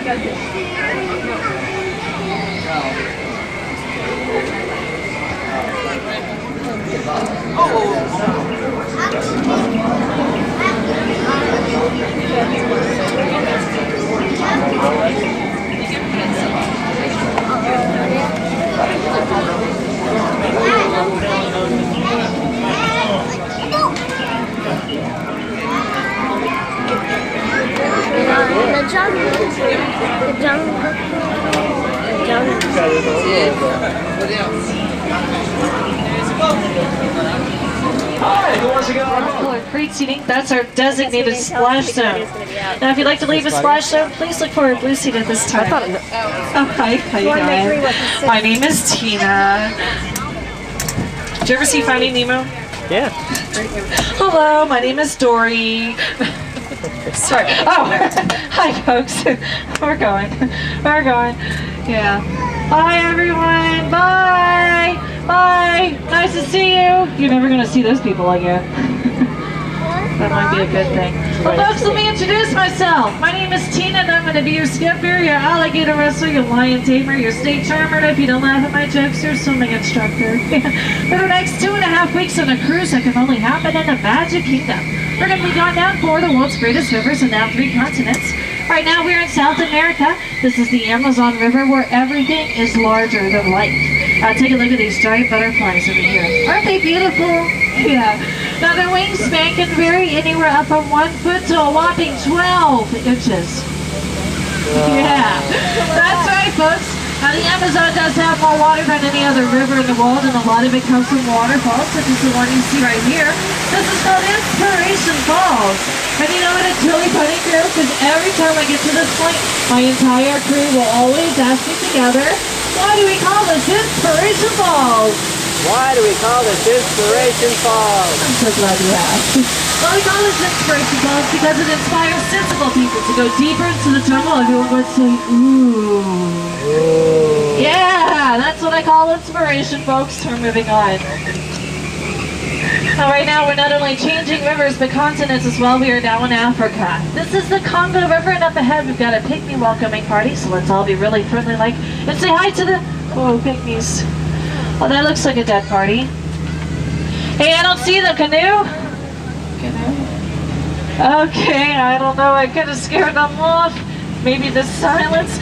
The jungle. Creek seating, that's our designated splash zone. Now if you'd like to leave a splash zone, please look for a blue seat at this time. Oh, hi, how you doing? My name is Tina. Did you ever see Finding Nemo? Yeah. Hello, my name is Dory. Sorry. Oh, hi folks. We're going. Yeah. Bye everyone. Bye. Bye. Nice to see you. You're never going to see those people again. That might be a good thing. Well folks, let me introduce myself. My name is Tina and I'm going to be your skipper, your alligator wrestler, your lion tamer, your state charmer, and if you don't laugh at my jokes, your swimming instructor. For the next 2.5 weeks on a cruise that can only happen in the Magic Kingdom. We're going to be going down 4 of the world's greatest rivers and now 3 continents. Right now we're in South America. This is the Amazon River where everything is larger than life. Take a look at these giant butterflies over here. Aren't they beautiful? Yeah. Now their wingspan can vary anywhere up from 1 foot to a whopping 12 inches. Yeah, that's right folks. Now the Amazon does have more water than any other river in the world, and a lot of it comes from waterfalls, such as the one you see right here. This is called Inspiration Falls. And you know what, it's really funny crew, because every time I get to this point, my entire crew will always ask me together, why do we call this Inspiration Falls? Why do we call this Inspiration Falls? I'm so glad you asked. Well, we call this Inspiration Falls because it inspires sensible people to go deeper into the jungle. Everyone goes saying, ooh. Ooh. Yeah, that's what I call inspiration, folks. We're moving on. Now, right now, we're not only changing rivers, but continents as well. We are now in Africa. This is the Congo River, and up ahead, we've got a pygmy welcoming party, so let's all be really friendly like and say hi to the, pygmies. Oh, that looks like a dead party. Hey, I don't see the canoe. Okay, I don't know. I could have scared them off. Maybe the silence,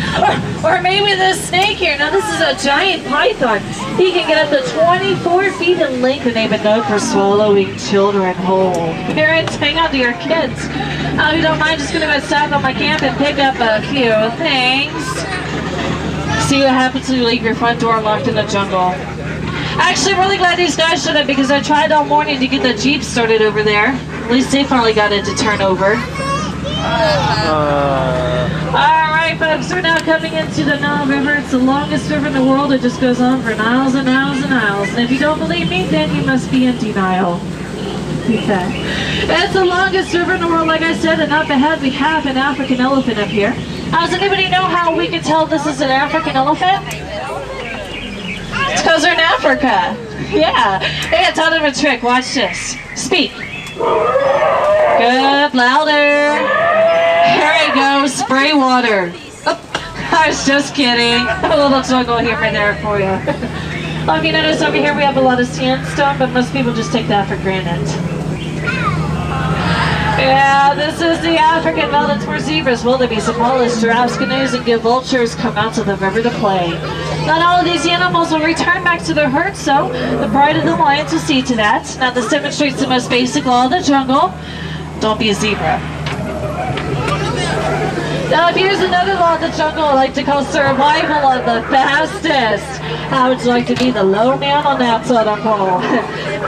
or maybe the snake here. Now this is a giant python. He can get up to 24 feet in length, and they've been known for swallowing children whole. Parents, hang on to your kids. If you don't mind, just going to go south on my camp and pick up a few things. See what happens when you leave your front door locked in the jungle. Actually, I'm really glad these guys showed up because I tried all morning to get the Jeep started over there. At least they finally got it to turn over. Alright folks, we're now coming into the Nile River. It's the longest river in the world. It just goes on for miles and miles and miles. And if you don't believe me, then you must be in denial. It's the longest river in the world, like I said, and up ahead we have an African elephant up here. Does anybody know how we can tell this is an African elephant? It's because they're in Africa. Yeah. Hey, I taught them a trick. Watch this. Speak. Good, louder. Here we go, spray water. Oh, I was just kidding. A little jungle here and there for you. If you notice over here we have a lot of sandstone, but most people just take that for granted. Yeah, this is the African belt. It's where zebras, wildebeest, hippopotamus, giraffes, canoes, and good vultures come out to the river to play. Not all of these animals will return back to their herds, so the pride of the lions will see to that. Now this demonstrates the most basic law of the jungle. Don't be a zebra. Now here's another law of the jungle I like to call survival of the fastest. How would you like to be the low man on that side of the pole?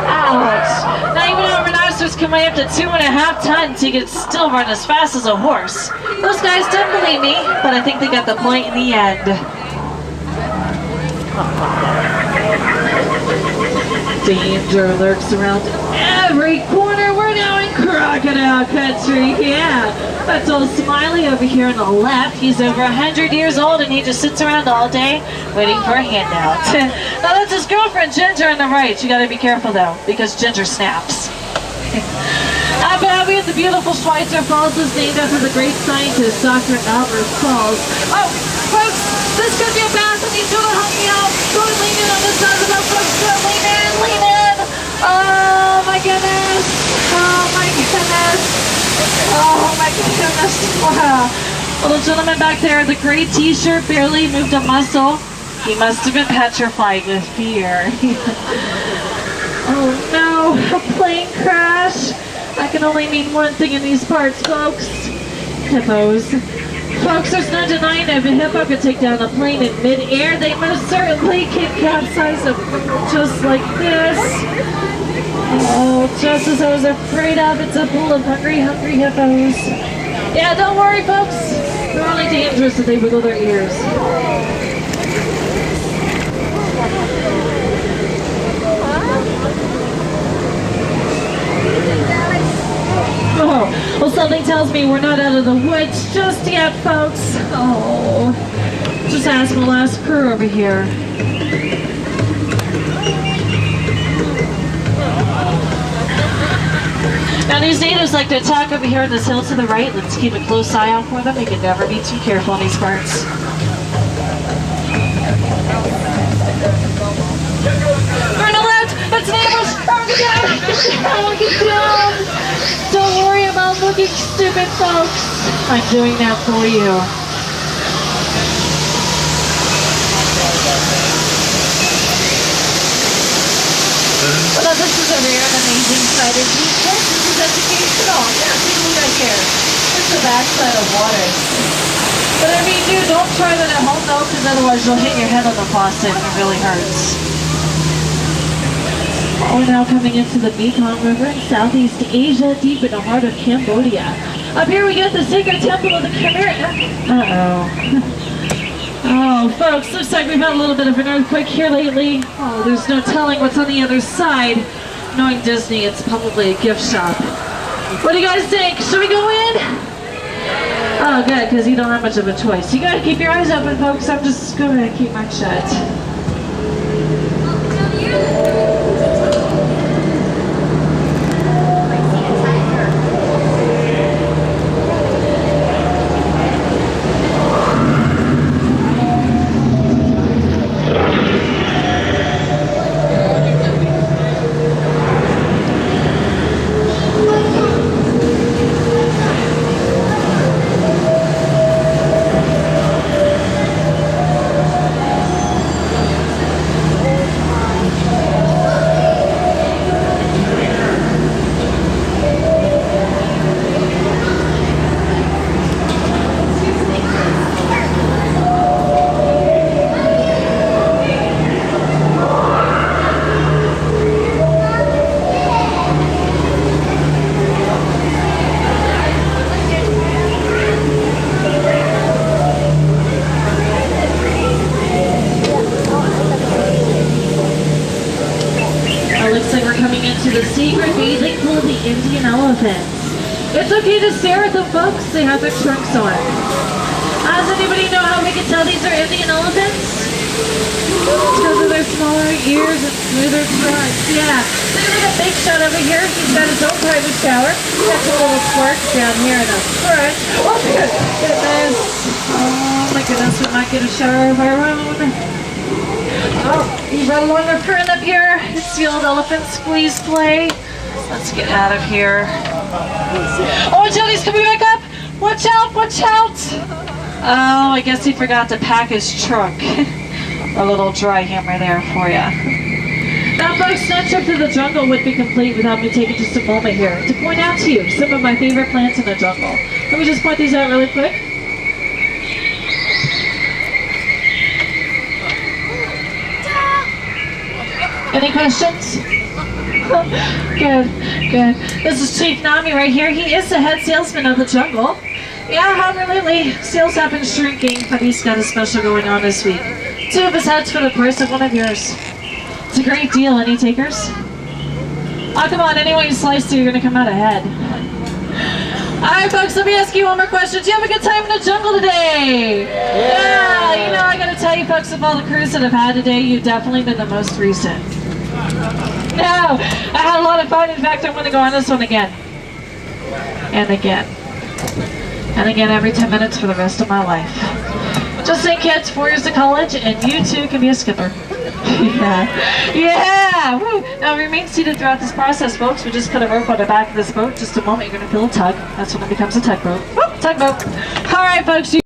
Ouch. Now even though rhinoceros can weigh up to 2.5 tons, he can still run as fast as a horse. Those guys didn't believe me, but I think they got the point in the end. Danger lurks around every corner. We're now in crocodile country. Yeah, that's old Smiley over here on the left. He's over 100 years old and he just sits around all day waiting for a handout. Now that's his girlfriend Ginger on the right. You gotta be careful though, because Ginger snaps. Abu Dhabi at the beautiful Schweitzer Falls is named after the great scientist, Dr. Albert Falls. Oh, folks, this could be a bath. I need you to help me out. Go and lean in on this side of the boat, folks. Go lean in, lean in. Oh, my goodness. Oh, my goodness. Oh, my goodness. Wow. Well, the gentleman back there, the gray t-shirt, barely moved a muscle. He must have been petrified with fear. Oh no, a plane crash. I can only mean one thing in these parts, folks. Hippos. Folks, there's no denying if a hippo could take down a plane in mid-air, they most certainly can capsize a plane just like this. Oh, just as I was afraid of, it's a pool of hungry hippos. Yeah, don't worry, folks. They're only dangerous if they wiggle their ears. Oh, well, something tells me we're not out of the woods just yet, folks. Oh, just ask my last crew over here. Now, these natives like to attack over here on this hill to the right. Let's keep a close eye out for them. We can never be too careful in these parts. Turn to left! It's neighbors! Get down! Don't worry about looking stupid, folks. I'm doing that for you. Well, this is a rare and amazing sight of beach. This is educational. Yeah, take a look right here. It's the backside of water. But I mean, dude, don't try that at home though, because otherwise you'll hit your head on the faucet and it really hurts. We're now coming into the Mekong River in Southeast Asia, deep in the heart of Cambodia. Up here we get the sacred temple of the Khmer. Oh, folks, looks like we've had a little bit of an earthquake here lately. Oh, there's no telling what's on the other side. Knowing Disney, it's probably a gift shop. What do you guys think? Should we go in? Oh, good, because you don't have much of a choice. You gotta keep your eyes open, folks. I'm just gonna keep mine shut. It's okay to stare at the folks, they have their trunks on. Does anybody know how we can tell these are Indian elephants? It's because of their smaller ears and smoother trunks. Yeah. Look at a big shot over here. He's got his own private shower. Got a little twerk down here in the front. Oh my goodness. Oh my goodness, we might get a shower of our own. Oh, you've got a longer current up here. It's the old elephant squeeze play. Let's get out of here. Oh, Jody's coming back up! Watch out, watch out! Oh, I guess he forgot to pack his trunk. A little dry hammer there for you. Now, folks, no trip to the jungle would be complete without me taking just a moment here to point out to you some of my favorite plants in the jungle. Let me just point these out really quick. Any questions? Good, good. This is Chief Nami right here. He is the head salesman of the jungle. Yeah, however, lately, sales have been shrinking, but he's got a special going on this week. 2 of his heads for the price of 1 of yours. It's a great deal. Any takers? Oh, come on. Anyone you slice to, you're going to come out ahead. All right, folks, let me ask you one more question. Did you have a good time in the jungle today? Yeah, you know, I got to tell you, folks, of all the cruises that I've had today, you've definitely been the most recent. No, I had a lot of fun. In fact, I'm going to go on this one again. and again. And again every 10 minutes for the rest of my life. Just think, kids, 4 years of college, and you too can be a skipper. Yeah. Yeah! Woo. Now remain seated throughout this process, folks. We just put a rope on the back of this boat. Just a moment, you're going to feel a tug. That's when it becomes a tugboat. Woo, tugboat. All right, folks.